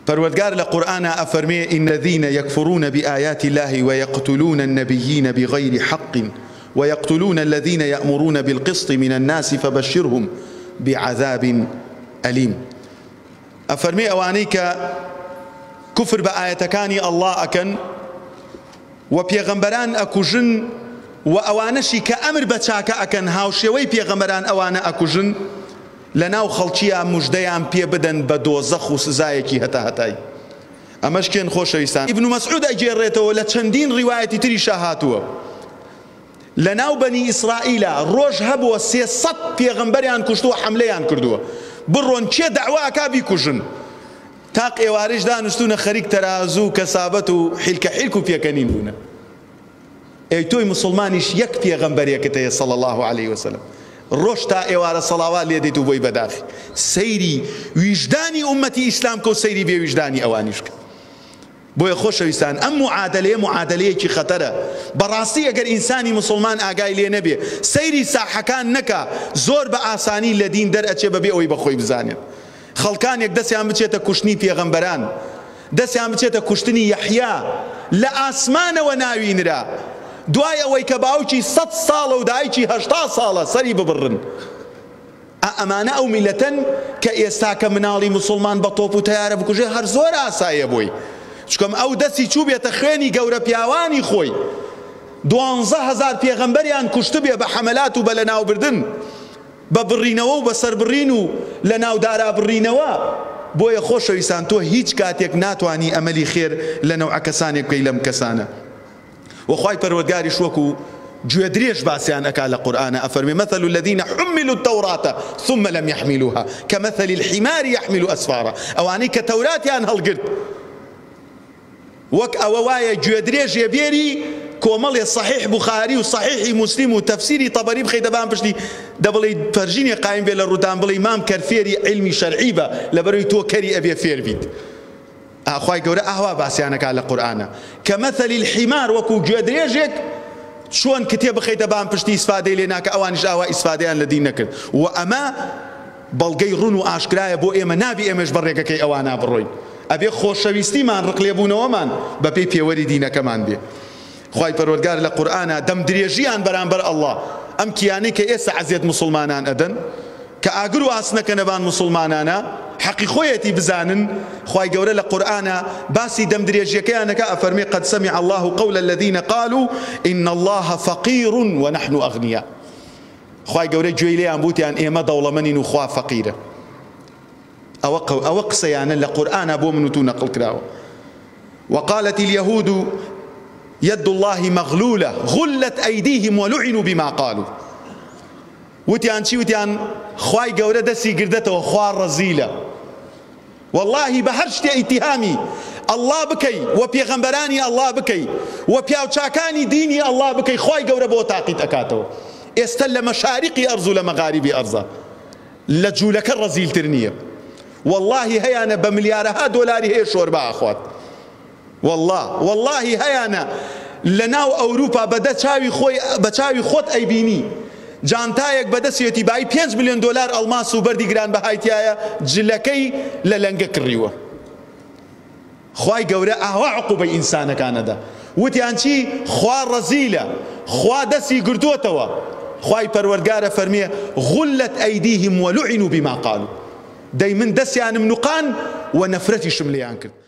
پروردگار لقرآن أفرمي إن الذين يكفرون بآيات الله ويقتلون النبيين بغير حق ويقتلون الذين يأمرون بالقسط من الناس فبشرهم بعذاب أليم. أفرمي أوانيك كفر بآياتكاني الله أكن وبيغمبران أكوجن وأوانشي كأمر بچاك أكن هاوشيوي بيغمبران أوان أكوجن لناو خەڵکیە مژدەیان پێ بدەن بە دۆزەخ و سزایەکی هەتاهەتای. ئەمەش کێن خۆشەویستان ئیبن مەسعود ئەگێڕێتەوە لە چەندین ڕیوایەتی تریشە هاتووە لەناو بەنی ئیسرائیلە ڕۆژ هەبووە 300 پێغەمبەریان کوشتووە حەملەیان کردووە بڕۆن کێ دەعوا ئەکا بیکوژن تاق ئێوارەش دانوستونە خەریک تەرازوو کەسابەت و حیلکە حیلک و پێکەنین بوونە. ئەی تۆی موسڵمانیش یەک پێغەمبەرێکت هەیە صلی الله عليه وسلم ڕۆژ تا ئێوارە سەڵاوات لێ دێت و بۆی بەداخی سەیری ویژدانی ئومەتی ئیسلام کە و سەیری بێ ویژدانی ئەوانیش کە بۆیە خۆشەویستان ئەم معادلەیەکی خەتەرە بەڕاستی ئەگەر ئینسانی مسلمان ئاگای لێ نەبێ سەیری ساحەکان نەکا زۆر بە ئاسانی لە دین دەرئەچێ بەبێ ئەوەی بەخۆی بزانێت. خەڵکانێک دەستیان بچێتە کوشتنی پێغەمبەران دەستیان بچێتە کوشتنی یەحیا لە ئاسمانەوە ناوینرا دوای ئەوەی کە باوکی 100 ساڵە و دایکی 80 ساڵە سەری ببڕن. ئەمانە ئەو میلەتەن کە ئێستا کە مناڵی مسلمان بە تۆپ و تەیارە بکوژێ هەر زۆر ئاسایە بۆی چکەم ئەو دەستی چوو بێتە خوێنی گەورە پیاوانی خۆی 12,000 پێغەمبەریان کوشت بێ بە حەمەلات و بە لەناوبردن بە بڕینەوە و بە سەربڕین و لە ناودارا بڕینەوە. بۆیە خۆشەویستان تۆ هیچ کاتێک ناتوانی ئەمەلی خێر لە نەوع کەسانێک بکەی لەم کەسانە. وخواي پروردگاریش وەکو گوێ درێژ باسییان ئەکا لە قورئانە ئەفەرمێ مثل الذين حملوا التوراة ثم لم يحملوها كمثل الحمار يحمل أسفارا. ئەوانەی کە تەوراتیان هەڵگرت وەک ئەوە وایە گوێ درێژ بێری کۆمەڵێ صحیح بوخاری و صحیحی مسلم و تەفسیری طەبەری بخەیتە بام پشتی دەبڵێ فەرژینێ قایم بێ لە ڕوودان بڵێ مام کەر فێری علمی شەرعی بە لەبەرەوەی تۆ کەری ئەبێ فێر بیت. ئاخوای گەورە ئاوا باسییانەکە لە قورئانە کە مەثەل الحمار وەکو گوێ درێژێک چۆن کتێب بخەیتە بام پشتی ئیسفادەی لێ ناکە ئەوانیش ئاوا ئیسفادەیان لە دین نەکرد و ئەمە بەڵگەی ڕوون و ئاشکرایە بۆ ئێمە نابی ئێمەش بەڕێگەکەی ئەوانە بڕۆین ئەبێ خۆشەویستیمان ڕقلێبوونەوەمان بەپێی پێوەری دینەکەمان بێ. خوای پەروەردگار لە قورئانە دەم درێژیان بەرامبەر ئەڵڵا ئەم کیانەی کە ئێستا عەزیەت مسلمانان ئەدەن کە ئاگر و ئاسنەکە نەبان مسلمانانە حقی خۆیەتی بزانن. خوای گەورە لە قورئانە باسی دەم درێژیەکەیانەکە ئەفەرمێ قد سمع الله قول الذين قالوا إن الله فقير ونحن أغنياء. خوای گەورە گوێی لێیان بوتیان ئێمە دەوڵەمەندین و خوا فەقیرە. ئەوە قسەیانە لە قورئانە بۆ من و تو نەقڵ کراوە. وقالت اليهود يد الله مغلولة غلت أيديهم ولعنوا بما قالوا. وتیان چی وتیان خوای گەورە دەستی گردەتەوە خوا ڕەزیلە. والله بە هەر شتێ ئیتیهامی ئەڵڵا بکەی و پێغەمبەرانی ئەڵڵا بکەی و پیاوچاکانی دینی ئەڵڵا بکەی خوای گەورە بۆ تاقیت ئەکاتەوە. ئێستا لە مەشارقی ئەرز و لە مەغاریبی ئەرزە لە جوولەکە ڕەزیلتر نییە. والله هەیانە بە ملیارەها دۆلاری هەیە شۆربە ئاخوات. والله هەیانە لە ناو ئەوروپا بە چاوی خۆت ئەیبینی جانتایەک بەدەستێتی بای 5 ملیۆن دۆلار ئەڵماس و بەردی گران بەهایتایە جلەکەی لە لەنگە کڕیوە. خوای گەورە ئاوا عقوبەی ئینسانەکانەدا وتیان چی خوا ڕەزیلە خوا دەستی گرتووەتەوە. خوای پەروەردگارە فەرمێ غلت أيديهم ولعنوا بما قالوا دەی من دەستیانم نوقان و نەفرەتیشم لێیان کرد.